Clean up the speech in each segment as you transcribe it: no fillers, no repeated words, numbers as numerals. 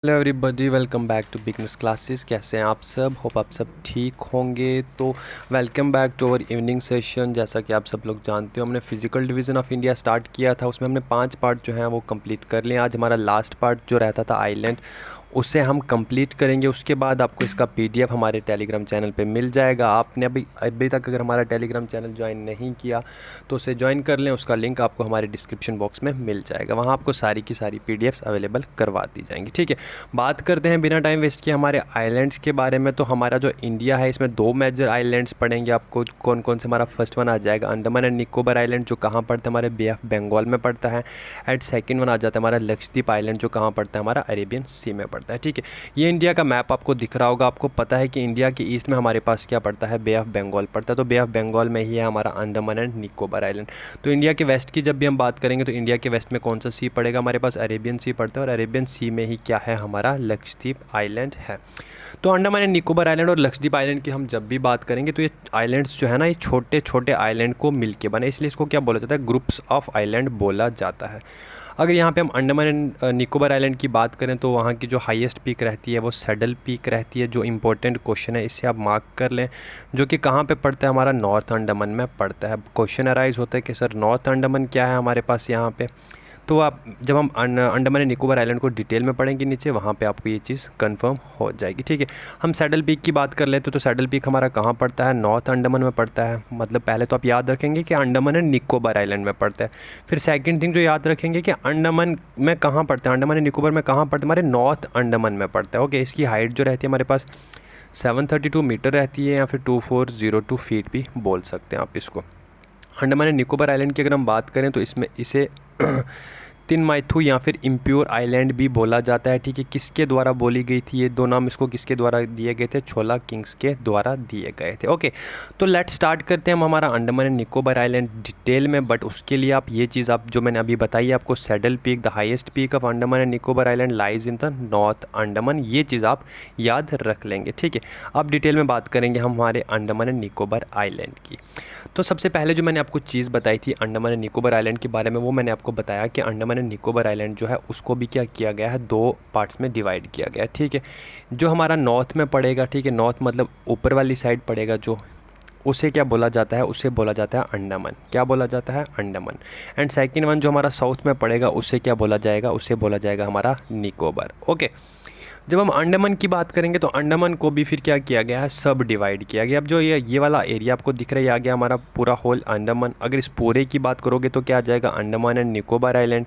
Hello everybody, welcome back to beginners classes. कैसे हैं आप सब? होप आप सब ठीक होंगे। तो welcome back to our evening session. जैसा कि आप सब लोग जानते हो, हमने physical division of India start किया था। उसमें हमने 5 पार्ट जो हैं वो कंप्लीट कर लिए। आज हमारा लास्ट पार्ट जो रहता था आइलैंड, उसे हम कंप्लीट करेंगे। उसके बाद आपको इसका पीडीएफ हमारे टेलीग्राम चैनल पे मिल जाएगा। आपने अभी तक अगर हमारा टेलीग्राम चैनल ज्वाइन नहीं किया तो उसे ज्वाइन कर लें। उसका लिंक आपको हमारे डिस्क्रिप्शन बॉक्स में मिल जाएगा। वहाँ आपको सारी की सारी पीडीएफ्स अवेलेबल करवा दी जाएंगी। ठीक है, बात करते हैं बिना टाइम वेस्ट किए हमारे आइलैंड्स के बारे में। तो हमारा जो इंडिया है, इसमें 2 मेजर आइलैंड्स पड़ेंगे आपको। कौन कौन से? हमारा फर्स्ट वन आ जाएगा अंडमान एंड निकोबार आइलैंड, जो कहाँ पड़ता है? हमारे बे ऑफ बंगाल में पड़ता है। एंड सेकंड वन आ जाता है हमारा लक्षद्वीप आइलैंड, जो कहाँ पड़ता है? हमारा अरेबियन सी में पड़ता है। ठीक है, ये इंडिया का मैप आपको दिख रहा होगा। आपको पता है कि इंडिया के ईस्ट में हमारे पास क्या पड़ता है? बे ऑफ बंगाल पड़ता है। तो बे ऑफ बंगाल में ही है हमारा अंडमान एंड निकोबार आइलैंड। तो इंडिया के वेस्ट की जब भी हम बात करेंगे तो इंडिया के वेस्ट में कौन सा सी पड़ेगा? हमारे पास अरेबियन सी पड़ता है। और अरेबियन सी में ही क्या है? हमारा लक्षद्वीप आइलैंड है। तो अंडमान एंड निकोबार आइलैंड और लक्षद्वीप आइलैंड की हम जब भी बात करेंगे तो ये आइलैंड्स जो है ना, ये छोटे छोटे आइलैंड को मिलके बने, इसलिए इसको क्या बोला जाता है? ग्रुप्स ऑफ आइलैंड बोला जाता है। अगर यहाँ पे हम अंडमान एंड निकोबार आइलैंड की बात करें तो वहाँ की जो हाईएस्ट पीक रहती है वो सैडल पीक रहती है। जो इंपॉर्टेंट क्वेश्चन है, इससे आप मार्क कर लें, जो कि कहाँ पे पड़ता है? हमारा नॉर्थ अंडमान में पड़ता है। क्वेश्चन अराइज होता है कि सर नॉर्थ अंडमान क्या है हमारे पास यहाँ पे? तो आप जब हम अंडमान एंड निकोबार आइलैंड को डिटेल में पढ़ेंगे नीचे, वहाँ पे आपको ये चीज़ कंफर्म हो जाएगी। ठीक है, हम सैडल पीक की बात कर लेते तो सैडल पीक हमारा कहाँ पड़ता है? नॉर्थ अंडमान में पड़ता है। मतलब पहले तो आप याद रखेंगे कि अंडमान एंड निकोबार आइलैंड में पड़ता है। फिर सेकंड थिंग जो याद रखेंगे कि अंडमान में कहाँ पड़ता है? अंडमान एंड निकोबार में कहाँ पड़ता है? हमारे नॉर्थ अंडमान में पड़ता है। ओके, इसकी हाइट जो रहती है हमारे पास 732 मीटर रहती है, या फिर 2402 फीट भी बोल सकते हैं आप इसको। अंडमान एंड निकोबार आइलैंड की अगर हम बात करें तो इसमें इसे तिनमाइथु या फिर इम्प्योर आइलैंड भी बोला जाता है। ठीक है, किसके द्वारा बोली गई थी ये 2 नाम? इसको किसके द्वारा दिए गए थे? छोला किंग्स के द्वारा दिए गए थे। ओके, तो लेट स्टार्ट करते हैं हम हमारा Andaman and Nicobar island detail में। बट उसके लिए आप ये चीज़, आप जो मैंने अभी बताई आपको, saddle peak, the highest peak of Andaman and Nicobar island lies in the north Andaman, ये चीज़ आप याद रख लेंगे। ठीक है, अब डिटेल में बात करेंगे हम हमारे अंडमान एंड निकोबार आइलैंड की। तो सबसे पहले जो मैंने आपको चीज़ बताई थी अंडमान एंड निकोबार आइलैंड के बारे में, वो मैंने आपको बताया कि अंडमान एंड निकोबार आइलैंड जो है उसको भी क्या किया गया है? 2 पार्ट्स में डिवाइड किया गया है। ठीक है, जो हमारा नॉर्थ में पड़ेगा, ठीक है, नॉर्थ मतलब ऊपर वाली साइड पड़ेगा, जो उसे क्या बोला जाता है? उसे बोला जाता है अंडमान। क्या बोला जाता है? अंडमान। एंड सेकंड वन जो हमारा साउथ में पड़ेगा, उसे क्या बोला जाएगा? उसे बोला जाएगा हमारा निकोबार। ओके, जब हम अंडमान की बात करेंगे तो अंडमान को भी फिर क्या किया गया है? सब डिवाइड किया गया। अब जो ये वाला एरिया आपको दिख रहा है, ये आ गया हमारा पूरा होल अंडमान। अगर इस पूरे की बात करोगे तो क्या आ जाएगा? Andaman and Nicobar island.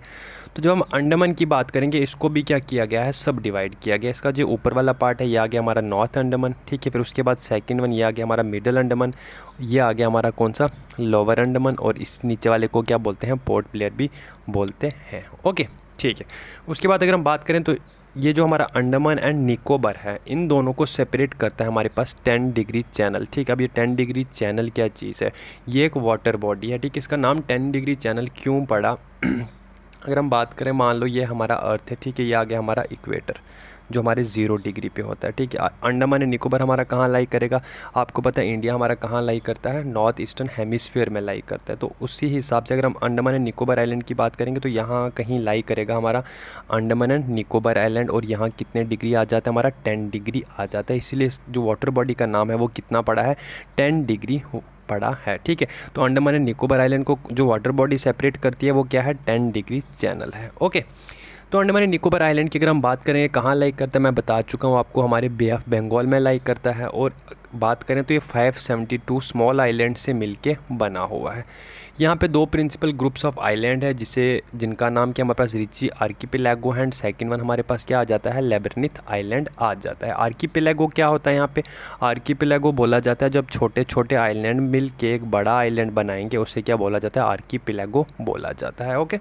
तो जब हम अंडमान की बात करेंगे, इसको भी क्या किया गया है? सब डिवाइड किया गया। इसका जो ऊपर वाला पार्ट है, ये आ गया हमारा नॉर्थ अंडमान। ठीक है, फिर उसके बाद सेकंड वन ये आ गया हमारा मिडल अंडमान, ये आ गया हमारा कौन सा? लोअर अंडमान। और इस नीचे वाले को क्या बोलते हैं? पोर्ट ब्लेयर भी बोलते हैं। ओके, ठीक है। उसके बाद अगर हम बात करें तो ये जो हमारा अंडमान एंड निकोबार है, इन दोनों को सेपरेट करता है हमारे पास 10 डिग्री चैनल। ठीक है, अब ये 10 डिग्री चैनल क्या चीज़ है? ये एक वाटर बॉडी है। ठीक है, इसका नाम 10 डिग्री चैनल क्यों पड़ा? अगर हम बात करें, मान लो ये हमारा अर्थ है, ठीक है, ये आ गया हमारा इक्वेटर, जो हमारे 0 डिग्री पे होता है। ठीक है, अंडमान एंड निकोबार हमारा कहाँ लाई करेगा? आपको पता है इंडिया हमारा कहाँ लाई करता है? नॉर्थ ईस्टर्न हेमिस्फीयर में लाई करता है। तो उसी हिसाब से अगर हम अंडमान एंड निकोबार आइलैंड की बात करेंगे तो यहाँ कहीं लाई करेगा हमारा अंडमान एंड निकोबार आइलैंड। और यहाँ कितने डिग्री आ जाता है? हमारा 10 डिग्री आ जाता है। इसीलिए जो वाटर बॉडी का नाम है वो कितना पड़ा है? 10 डिग्री पड़ा है। ठीक है, तो अंडमान एंड निकोबार आइलैंड को जो वाटर बॉडी सेपरेट करती है वो क्या है? 10 डिग्री चैनल है। ओके, तो अंडमान एंड निकोबार आइलैंड की अगर हम बात करें कहाँ लाई करता है, मैं बता चुका हूँ आपको, हमारे बे ऑफ बंगाल में लाई करता है। और बात करें तो ये 572 स्मॉल आइलैंड से मिलके बना हुआ है। यहाँ पे 2 प्रिंसिपल ग्रुप्स ऑफ आइलैंड है, जिनका नाम क्या हमारे पास? रिची आर्किपेलागो है। एंड सेकंड वन हमारे पास क्या आ जाता है? लेबरनिथ आइलैंड आ जाता है। आर्किपेलागो क्या होता है यहाँ पे? आर्किपेलागो बोला जाता है जब छोटे छोटे आइलैंड मिल के एक बड़ा आइलैंड बनाएंगे, उसे क्या बोला जाता है? आर्किपेलागो बोला जाता है। ओके,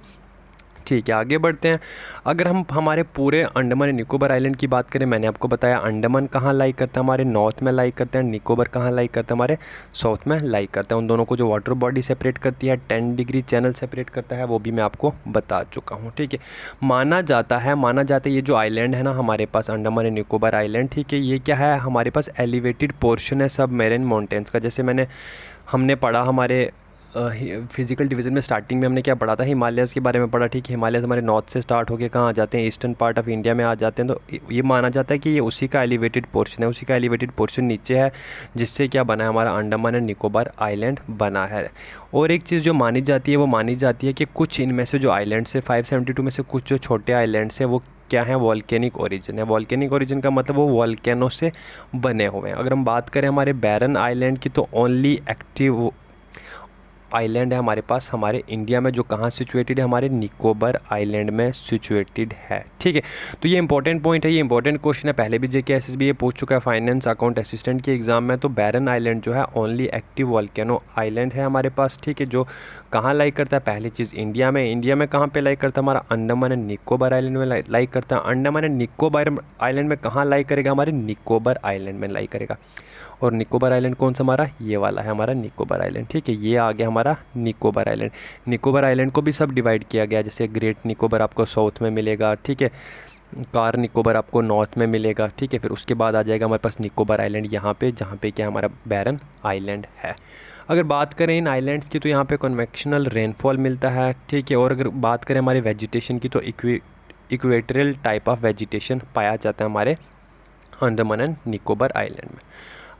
ठीक है, आगे बढ़ते हैं। अगर हम हमारे पूरे अंडमान एंड निकोबार आइलैंड की बात करें, मैंने आपको बताया अंडमान कहाँ लाई करता है? हमारे नॉर्थ में लाई करता है। निकोबार कहाँ लाई करता है? हमारे साउथ में लाई करता है। उन दोनों को जो वाटर बॉडी सेपरेट करती है, 10 डिग्री चैनल सेपरेट करता है, वो भी मैं आपको बता चुका हूँ। ठीक है, माना जाता है ये जो आइलैंड है ना हमारे पास अंडमान एंड निकोबार आइलैंड, ठीक है, ये क्या है? हमारे पास एलिवेटेड पोर्शन है सब मेरीन माउंटेन्स का। जैसे हमने पढ़ा हमारे फिजिकल डिवीज़न में स्टार्टिंग में हमने क्या पढ़ा था, हिमालयस के बारे में पढ़ा। ठीक है, हिमालयस हमारे नॉर्थ से स्टार्ट होकर कहाँ आ जाते हैं, ईस्टर्न पार्ट ऑफ इंडिया में आ जाते हैं। तो ये माना जाता है कि ये उसी का एलिवेटेड पोर्शन है, उसी का एलिवेटेड पोर्शन नीचे है, जिससे क्या बना है, हमारा अंडमान एंड निकोबार आइलैंड बना है। और एक चीज़ जो मानी जाती है, वो मानी जाती है कि कुछ इनमें से जो आइलैंड्स है 572 में से कुछ जो छोटे आइलैंड्स हैं वो क्या है, वॉल्केनिक ओरिजिन है। वॉल्केनिक ओरिजिन का मतलब वो वॉल्केनो से बने हुए हैं। अगर हम बात करें हमारे बैरन आइलैंड की, तो ओनली एक्टिव आइलैंड है हमारे पास हमारे इंडिया में, जो कहाँ सिचुएटेड है, हमारे निकोबार आइलैंड में सिचुएटेड है। ठीक है, तो ये इंपॉर्टेंट पॉइंट है, ये इंपॉर्टेंट क्वेश्चन है, पहले भी जेके एसएसबी ये पूछ चुका है फाइनेंस अकाउंट असिस्टेंट के एग्जाम में। तो बैरन आइलैंड जो है ओनली एक्टिव वॉल्केनो आइलैंड है हमारे पास। ठीक है, जो कहाँ लाई करता है, पहली चीज़ इंडिया में। इंडिया में कहाँ पे लाई करता है, हमारा अंडमान एंड निकोबार आइलैंड में लाई करता है। अंडमान एंड निकोबार आइलैंड में कहाँ लाई करेगा, हमारे निकोबार आइलैंड में लाई करेगा। और निकोबार आइलैंड कौन सा, हमारा ये वाला है, हमारा निकोबार आइलैंड। ठीक है, ये आ गया हमारा निकोबार आइलैंड। निकोबार आइलैंड को भी सब डिवाइड किया गया, जैसे ग्रेट निकोबार आपको साउथ में मिलेगा, ठीक है, कार निकोबार आपको नॉर्थ में मिलेगा। ठीक है, फिर उसके बाद आ जाएगा हमारे पास निकोबार आइलैंड यहाँ पे, जहाँ पे क्या हमारा बैरन आइलैंड है। अगर बात करें इन आइलैंड्स की, तो यहाँ पे कन्वेक्शनल रेनफॉल मिलता है। ठीक है, और अगर बात करें हमारे वेजिटेशन की, तो इक्वेटोरियल टाइप ऑफ वेजिटेशन पाया जाता है हमारे अंडमान एंड निकोबार आइलैंड में।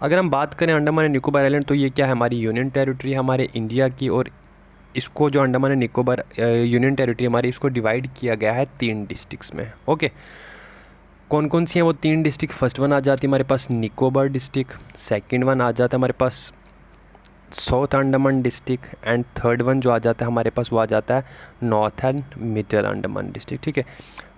अगर हम बात करें अंडमान एंड निकोबार आइलैंड, तो ये क्या है, हमारी यूनियन टेरिटरी हमारे इंडिया की। और इसको जो Andaman and Nicobar union territory हमारी, इसको डिवाइड किया गया है 3 डिस्ट्रिक्ट्स में। ओके, कौन कौन सी हैं वो 3 डिस्ट्रिक्ट? फर्स्ट वन आ जाती है हमारे पास निकोबार डिस्ट्रिक्ट, सेकंड वन आ जाता है हमारे पास south Andaman district, and third one जो आ जाता है हमारे पास, वो आ जाता है north and middle Andaman district. ठीक है,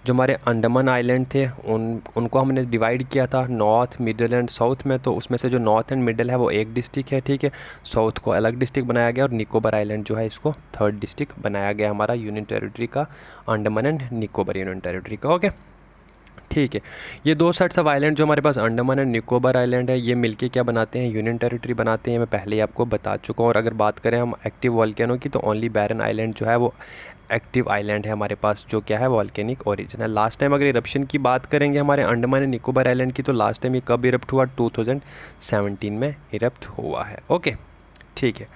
जो हमारे अंडमान आइलैंड थे उनको हमने डिवाइड किया था नॉर्थ, मिडल एंड साउथ में। तो उसमें से जो नॉर्थ एंड मिडल है वो एक डिस्ट्रिक्ट है। ठीक है, साउथ को अलग डिस्ट्रिक्ट बनाया गया, और निकोबार आइलैंड जो है इसको थर्ड डिस्ट्रिक्ट बनाया गया हमारा यूनियन टेरिटरी का, Andaman and Nicobar union territory का। ओके, ठीक है, ये 2 सेट्स ऑफ आइलैंड जो हमारे पास अंडमान एंड निकोबार आइलैंड है, ये मिलके क्या बनाते हैं, यूनियन टेरिटरी बनाते हैं। मैं पहले ही आपको बता चुका हूँ। और अगर बात करें हम एक्टिव वॉल्केनो की, तो ओनली बैरन आइलैंड जो है वो एक्टिव आइलैंड है हमारे पास, जो क्या है, वॉल्केनिक ओरिजिन है। लास्ट टाइम अगर इरप्शन की बात करेंगे हमारे अंडमान एंड निकोबार आइलैंड की, तो लास्ट टाइम ये कब इरप्ट हुआ, 2017 में इरप्ट हुआ है। ओके, ठीक है,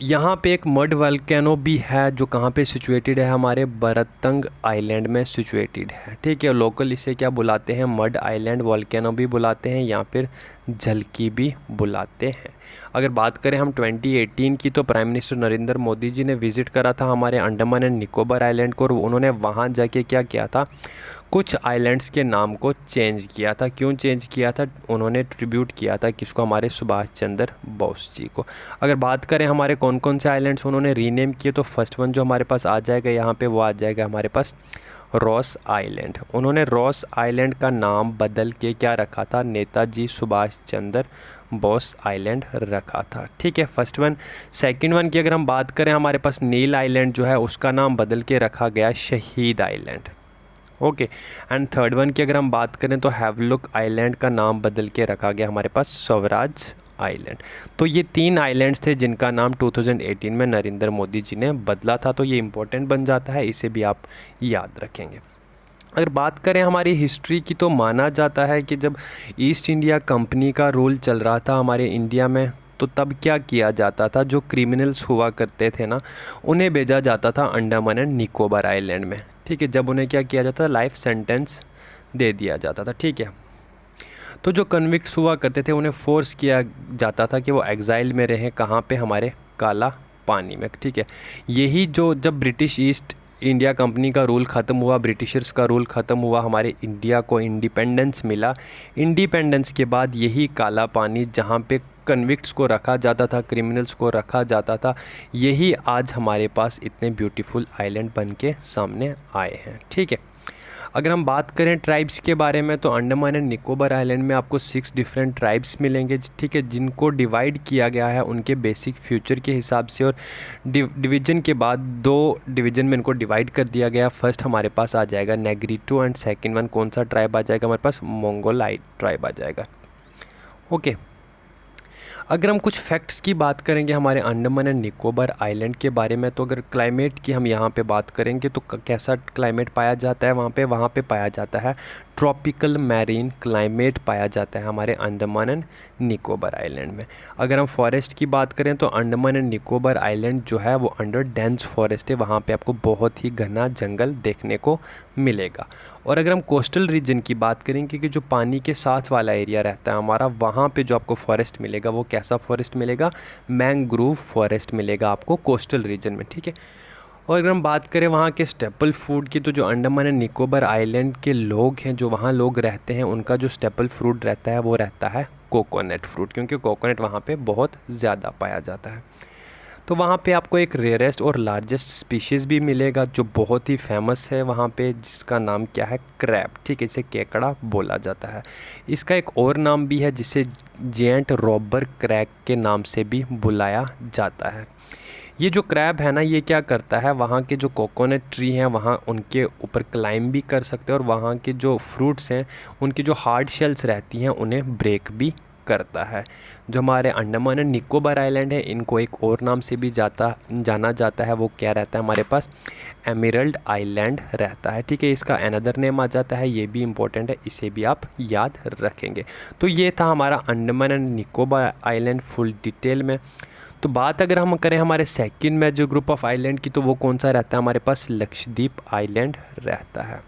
यहाँ पे एक मड वल्केनो भी है, जो कहाँ पे सिचुएटेड है, हमारे बरतंग आइलैंड में सिचुएटेड है। ठीक है, लोकल इसे क्या बुलाते हैं, मड आइलैंड वल्केनो भी बुलाते हैं, या फिर झलकी भी बुलाते हैं। अगर बात करें हम 2018 की, तो प्राइम मिनिस्टर नरेंद्र मोदी जी ने विज़िट करा था हमारे अंडमान एंड निकोबार आइलैंड को, और उन्होंने वहाँ जाके क्या किया था, कुछ आइलैंड्स के नाम को चेंज किया था। क्यों चेंज किया था? उन्होंने ट्रिब्यूट किया था किसको, हमारे सुभाष चंद्र बोस जी को। अगर बात करें हमारे कौन कौन से आइलैंड्स उन्होंने रीनेम किए, तो फर्स्ट वन जो हमारे पास आ जाएगा यहाँ पे, वो आ जाएगा हमारे पास रॉस आइलैंड। उन्होंने रॉस आइलैंड का नाम बदल के क्या रखा था, नेताजी सुभाष चंद्र बोस आइलैंड रखा था। ठीक है, फर्स्ट वन। सेकंड वन की अगर हम बात करें, हमारे पास नील आइलैंड जो है उसका नाम बदल के रखा गया शहीद island. Okay, and third one की अगर हम बात करें, तो हैवलॉक आइलैंड का नाम बदल के रखा गया हमारे पास स्वराज आइलैंड। तो ये 3 आइलैंड्स थे जिनका नाम 2018 में नरेंद्र मोदी जी ने बदला था। तो ये इंपॉर्टेंट बन जाता है, इसे भी आप याद रखेंगे। अगर बात करें हमारी हिस्ट्री की, तो माना जाता है कि जब ईस्ट इंडिया कंपनी का रूल चल रहा था हमारे इंडिया में, तो तब क्या किया जाता था, जो क्रिमिनल्स हुआ करते थे ना, उन्हें भेजा जाता था अंडमान एंड निकोबार आइलैंड में। ठीक है, जब उन्हें क्या किया जाता था, लाइफ सेंटेंस दे दिया जाता था। ठीक है, तो जो कन्विक्ट्स हुआ करते थे उन्हें फोर्स किया जाता था कि वो एग्ज़ाइल में रहें, कहाँ पे, हमारे काला पानी में। ठीक है, यही जो जब ब्रिटिश ईस्ट इंडिया कंपनी का रूल ख़त्म हुआ, ब्रिटिशर्स का रूल ख़त्म हुआ, हमारे इंडिया को इंडिपेंडेंस मिला। इंडिपेंडेंस के बाद यही काला पानी जहाँ पे कन्विक्ट्स को रखा जाता था, क्रिमिनल्स को रखा जाता था, यही आज हमारे पास इतने ब्यूटीफुल आइलैंड बन के सामने आए हैं। ठीक है, अगर हम बात करें ट्राइब्स के बारे में, तो अंडमान एंड निकोबार आइलैंड में आपको 6 डिफरेंट ट्राइब्स मिलेंगे। ठीक है, जिनको डिवाइड किया गया है उनके बेसिक फ्यूचर के हिसाब से, और डिवीज़न के बाद 2 डिवीज़न में इनको डिवाइड कर दिया गया। फर्स्ट हमारे पास आ जाएगा नेग्रिटो, एंड सेकंड वन कौन सा ट्राइब आ जाएगा हमारे पास, मोंगोलाइट ट्राइब आ जाएगा। ओके, अगर हम कुछ फैक्ट्स की बात करेंगे हमारे अंडमान एंड निकोबार आइलैंड के बारे में, तो अगर क्लाइमेट की हम यहाँ पे बात करेंगे तो कैसा क्लाइमेट पाया जाता है वहाँ पे पाया जाता है ट्रॉपिकल मैरीन क्लाइमेट पाया जाता है हमारे अंडमान एंड निकोबार आइलैंड में। अगर हम फॉरेस्ट की बात करें तो अंडमान एंड निकोबार आइलैंड जो है वो अंडर डेंस फॉरेस्ट है, वहाँ पे आपको बहुत ही घना जंगल देखने को मिलेगा। और अगर हम कोस्टल रीजन की बात करेंगे कि जो पानी के साथ वाला एरिया रहता है हमारा, वहाँ पे जो आपको फॉरेस्ट मिलेगा वो कैसा फॉरेस्ट मिलेगा, मैंग्रोव फॉरेस्ट मिलेगा आपको कोस्टल रीजन में, ठीक है। और अगर हम बात करें वहाँ के स्टेपल फूड की, तो जो अंडमान एंड निकोबार आइलैंड के लोग हैं, जो वहाँ लोग रहते हैं, उनका जो स्टेपल फ्रूट रहता है वो रहता है कोकोनट फ्रूट, क्योंकि कोकोनट वहाँ पे बहुत ज़्यादा पाया जाता है। तो वहाँ पे आपको एक रेयरेस्ट और लार्जेस्ट स्पीशीज़ भी मिलेगा जो बहुत ही फेमस है वहाँ पे, जिसका नाम क्या है, क्रैब, ठीक है, इसे केकड़ा बोला जाता है। इसका एक और नाम भी है जिसे जेंट रॉबर क्रैब के नाम से भी बुलाया जाता है। ये जो क्रैब है ना, ये क्या करता है, वहाँ के जो कोकोनट ट्री हैं वहाँ उनके ऊपर क्लाइंब भी कर सकते हैं, और वहाँ के जो फ्रूट्स हैं उनकी जो हार्ड शेल्स रहती हैं उन्हें ब्रेक भी करता है। जो हमारे अंडमान एंड निकोबार आइलैंड है, इनको एक और नाम से भी जाना जाता है, वो क्या रहता है हमारे पास, एमरल्ड आइलैंड रहता है, ठीक है। इसका अनदर नेम आ जाता है, ये भी इम्पोर्टेंट है, इसे भी आप याद रखेंगे। तो ये था हमारा Andaman and Nicobar island full detail में। तो बात अगर हम करें हमारे सेकंड में जो ग्रुप ऑफ आइलैंड की, तो वो कौन सा रहता है हमारे पास, लक्षद्वीप आइलैंड रहता है।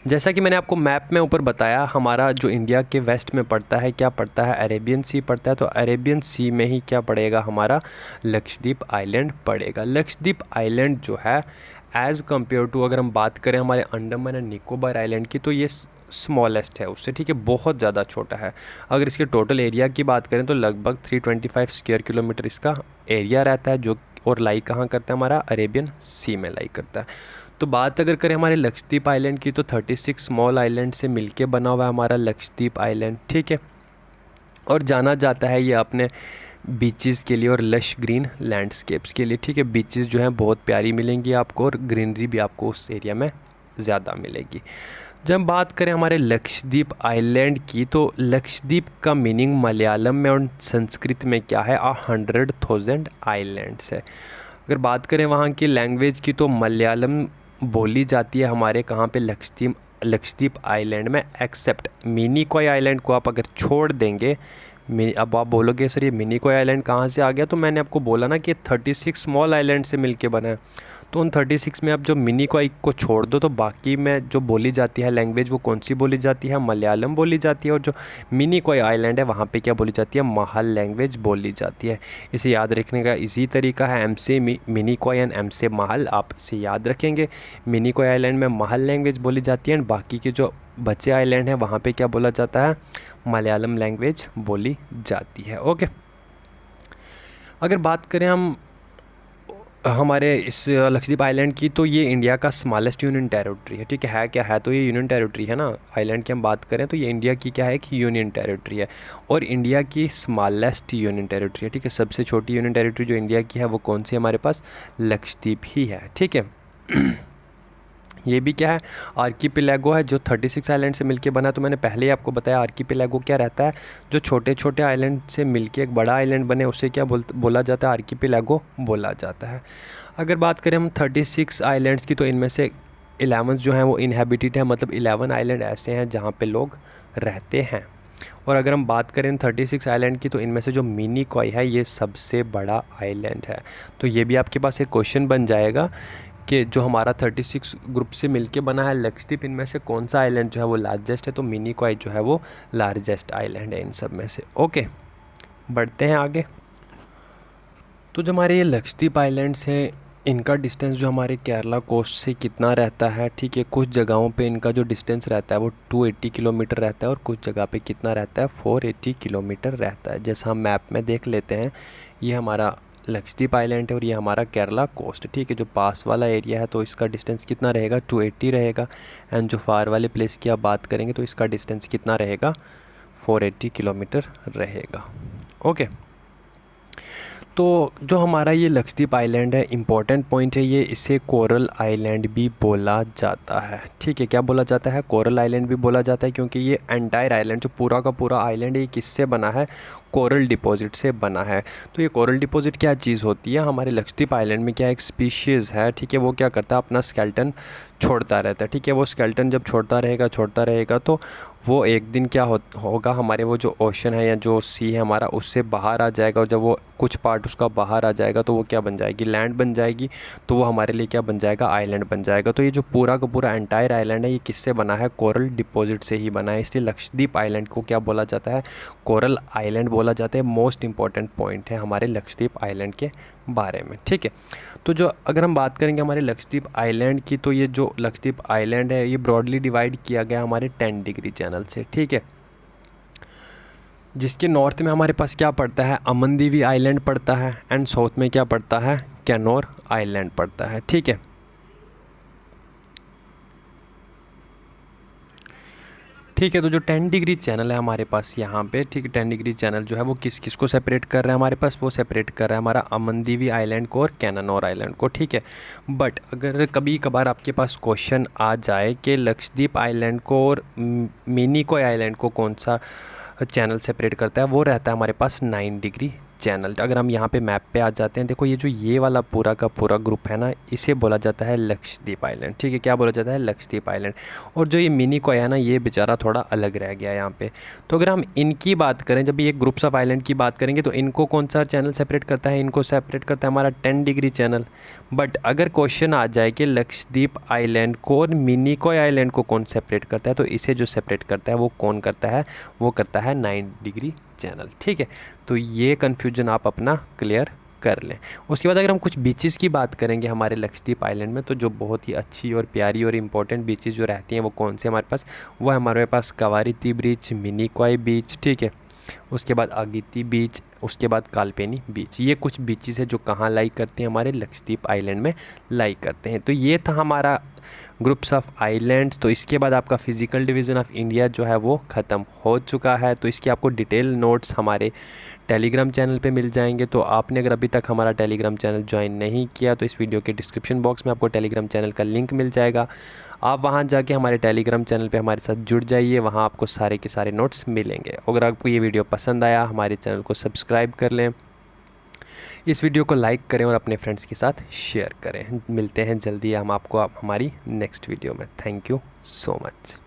जैसा कि मैंने आपको मैप में ऊपर बताया, हमारा जो इंडिया के वेस्ट में पड़ता है, क्या पड़ता है, अरेबियन सी पड़ता है, तो अरेबियन सी में ही क्या पड़ेगा, हमारा लक्षद्वीप आइलैंड पड़ेगा। लक्षद्वीप आइलैंड जो है एज़ कम्पेयर टू अगर हम बात करें हमारे अंडमान एंड निकोबार आइलैंड की, तो ये स्मॉलेस्ट है उससे, ठीक है, बहुत ज़्यादा छोटा है। अगर इसके टोटल एरिया की बात करें तो लगभग 325 स्क्वायर किलोमीटर इसका एरिया रहता है, जो और लाई कहाँ करता है, हमारा अरेबियन सी में लाई करता है। तो बात अगर करें हमारे लक्षद्वीप आइलैंड की, तो 36 स्मॉल आइलैंड से मिलके बना हुआ है हमारा लक्षद्वीप आइलैंड, ठीक है। और जाना जाता है ये अपने बीचेस के लिए और लश ग्रीन लैंडस्केप्स के लिए, ठीक है। बीचेस जो हैं बहुत प्यारी मिलेंगी आपको, और ग्रीनरी भी आपको उस एरिया में ज़्यादा मिलेगी। जब हम बात करें हमारे लक्षद्वीप आइलैंड की, तो लक्षद्वीप का मीनिंग मलयालम में और संस्कृत में क्या है, 100,000 आइलैंड्स है। अगर बात करें वहाँ की लैंग्वेज की, तो मलयालम बोली जाती है हमारे कहाँ पे, लक्षद्वीप आइलैंड में, एक्सेप्ट मिनिकॉय आइलैंड को आप अगर छोड़ देंगे। अब आप बोलोगे सर ये मिनिकॉय आइलैंड कहाँ से आ गया, तो मैंने आपको बोला ना कि 36 स्मॉल आइलैंड से मिलके बना है। तो उन 36 में आप जो मिनिकॉय को छोड़ दो, तो बाकी में जो बोली जाती है लैंग्वेज, वो कौन सी बोली जाती है, मलयालम बोली जाती है। और जो मिनिकॉय आइलैंड है वहाँ पे क्या बोली जाती है, महल लैंग्वेज बोली जाती है। इसे याद रखने का इसी तरीका है, एम से मिनिकॉय एंड एम से महल, आप इसे याद रखेंगे। मिनिकॉय आइलैंड में महल लैंग्वेज बोली जाती है, एंड बाकी के जो बचे आइलैंड हैं वहाँ पे क्या बोला जाता है, मलयालम लैंग्वेज बोली जाती है, ओके। अगर बात करें हम हमारे इस लक्षद्वीप आइलैंड की, तो ये इंडिया का स्मॉलेस्ट यूनियन टेरिटरी है, ठीक है क्या है, तो ये यूनियन टेरिटरी है ना। आइलैंड की हम बात करें तो ये इंडिया की क्या है कि यूनियन टेरिटरी है, और इंडिया की स्मॉलेस्ट यूनियन टेरिटरी है, ठीक है। सबसे छोटी यूनियन टेरिटरी जो इंडिया की है वो कौन सी है हमारे पास, लक्षद्वीप ही है, ठीक है। ये भी क्या है, आर्कीपेलागो है, जो 36 आइलैंड से मिलके बना। तो मैंने पहले ही आपको बताया आर्कीपेलागो क्या रहता है, जो छोटे छोटे आइलैंड से मिलके एक बड़ा आइलैंड बने उसे क्या बोला जाता है, आर्कीपेलागो बोला जाता है। अगर बात करें हम 36 आइलैंड्स की, तो इनमें से 11 जो हैं वो इनहेबिटेड है, मतलब 11 आइलैंड ऐसे हैं जहाँ पे लोग रहते हैं। और अगर हम बात करें 36 आइलैंड की, तो इनमें से जो मिनिकॉय है ये सबसे बड़ा आइलैंड है। तो ये भी आपके पास एक क्वेश्चन बन जाएगा कि जो हमारा 36 ग्रुप से मिलके बना है लक्षद्वीप, इनमें से कौन सा आइलैंड जो है वो लार्जेस्ट है, तो मिनिकॉय जो है वो लार्जेस्ट आइलैंड है इन सब में से, ओके। बढ़ते हैं आगे। तो जो हमारे ये लक्षद्वीप आइलैंड्स हैं, इनका डिस्टेंस जो हमारे केरला कोस्ट से कितना रहता है, ठीक है। कुछ जगहों पे इनका जो डिस्टेंस रहता है वो 280 किलोमीटर रहता है, और कुछ जगह पे कितना रहता है, 480 किलोमीटर रहता है। जैसा हम मैप में देख लेते हैं, ये हमारा लक्षद्वीप आइलैंड है और ये हमारा केरला कोस्ट, ठीक है। जो पास वाला एरिया है तो इसका डिस्टेंस कितना रहेगा, 280 रहेगा, एंड जो फार वाले प्लेस की आप बात करेंगे तो इसका डिस्टेंस कितना रहेगा, 480 किलोमीटर रहेगा, ओके। तो जो हमारा ये लक्षद्वीप आइलैंड है, इम्पॉर्टेंट पॉइंट है ये, इसे कोरल आइलैंड भी बोला जाता है। ठीक है, क्या बोला जाता है? कोरल आइलैंड भी बोला जाता है, क्योंकि ये एंटायर आइलैंड, जो पूरा का पूरा आइलैंड है, ये किससे बना है? कोरल डिपॉजिट से बना है। तो ये कोरल डिपॉजिट क्या चीज़ होती है? हमारे लक्षद्वीप आइलैंड में क्या एक स्पीशीज़ है, ठीक है, वो क्या करता है? अपना स्केलेटन छोड़ता रहता है। ठीक है, वो स्केलेटन जब छोड़ता रहेगा तो वो एक दिन क्या होगा, हमारे वो जो ओशन है या जो सी है हमारा, उससे बाहर आ जाएगा। और जब वो कुछ पार्ट उसका बाहर आ जाएगा तो वो क्या बन जाएगी? लैंड बन जाएगी। तो वो हमारे लिए क्या बन जाएगा? आइलैंड बन जाएगा। तो ये जो पूरा का पूरा एंटायर आइलैंड है, ये किससे बना है? कोरल डिपॉजिट से ही बना है। इसलिए लक्षद्वीप आइलैंड को क्या बोला जाता है? कोरल आइलैंड बोला जाता है। मोस्ट इंपॉर्टेंट पॉइंट है हमारे लक्षद्वीप आइलैंड के बारे में। ठीक है, तो जो अगर हम बात करेंगे हमारे लक्षद्वीप आइलैंड की, तो ये जो लक्षद्वीप आइलैंड है, ये ब्रॉडली डिवाइड किया गया हमारे 10 डिग्री चैनल से। ठीक है, जिसके नॉर्थ में हमारे पास क्या पड़ता है? अमनदीवी आइलैंड पड़ता है, एंड साउथ में क्या पड़ता है? कैनोर आइलैंड पड़ता है। ठीक है, तो जो 10 डिग्री चैनल है हमारे पास यहाँ पे, ठीक है, 10 डिग्री चैनल जो है वो किस किस को सेपरेट कर रहा है हमारे पास? वो सेपरेट कर रहा है हमारा अमनदीवी आइलैंड को और कैनानोर आइलैंड को। ठीक है, बट अगर कभी कभार आपके पास क्वेश्चन आ जाए कि लक्षद्वीप आइलैंड को और मिनिकॉय आइलैंड को कौन सा चैनल सेपरेट करता है, वो रहता है हमारे पास 9 डिग्री चैनल। अगर हम यहाँ पे मैप पे आ जाते हैं, देखो ये जो ये वाला पूरा का पूरा ग्रुप है ना, इसे बोला जाता है लक्षद्वीप आइलैंड। ठीक है, क्या बोला जाता है? लक्षद्वीप आइलैंड। और जो ये मिनिकॉय है ना, ये बेचारा थोड़ा अलग रह गया यहाँ पे। तो अगर हम इनकी बात करें, जब ये ग्रुप्स ऑफ आइलैंड की बात करेंगे, तो इनको कौन सा चैनल सेपरेट करता है? इनको सेपरेट करता है हमारा 10 डिग्री चैनल। बट अगर क्वेश्चन आ जाए कि लक्षद्वीप आइलैंड को और मिनिकॉय आइलैंड को कौन सेपरेट करता है, तो इसे जो सेपरेट करता है वो कौन करता है? वो करता है 9 डिग्री चैनल। ठीक है, तो ये कन्फ्यूजन आप अपना क्लियर कर लें। उसके बाद अगर हम कुछ बीचेस की बात करेंगे हमारे लक्षद्वीप आइलैंड में, तो जो बहुत ही अच्छी और प्यारी और इम्पोर्टेंट बीचेस जो रहती हैं वो कौन से हमारे पास? वो है हमारे पास कवारीती बीच, मिनिकॉय बीच, ठीक है, उसके बाद आगीती बीच, उसके बाद कालपेनी बीच। ये कुछ बीचेस है जो कहाँ लाई करते हैं? हमारे लक्षद्वीप आइलैंड में लाई करते हैं। तो ये था हमारा ग्रुप्स ऑफ आइलैंड्स। तो इसके बाद आपका फिज़िकल डिवीज़न ऑफ इंडिया जो है वो ख़त्म हो चुका है। तो इसके आपको डिटेल नोट्स हमारे टेलीग्राम चैनल पे मिल जाएंगे। तो आपने अगर अभी तक हमारा टेलीग्राम चैनल ज्वाइन नहीं किया, तो इस वीडियो के डिस्क्रिप्शन बॉक्स में आपको टेलीग्राम चैनल का लिंक मिल जाएगा। आप वहां जाके हमारे टेलीग्राम चैनल पे हमारे साथ जुड़ जाइए, वहां आपको सारे के सारे नोट्स मिलेंगे। अगर आपको ये वीडियो पसंद आया, हमारे चैनल को सब्सक्राइब कर लें, इस वीडियो को लाइक करें और अपने फ्रेंड्स के साथ शेयर करें। मिलते हैं जल्दी हम आपको हमारी नेक्स्ट वीडियो में। Thank you so much.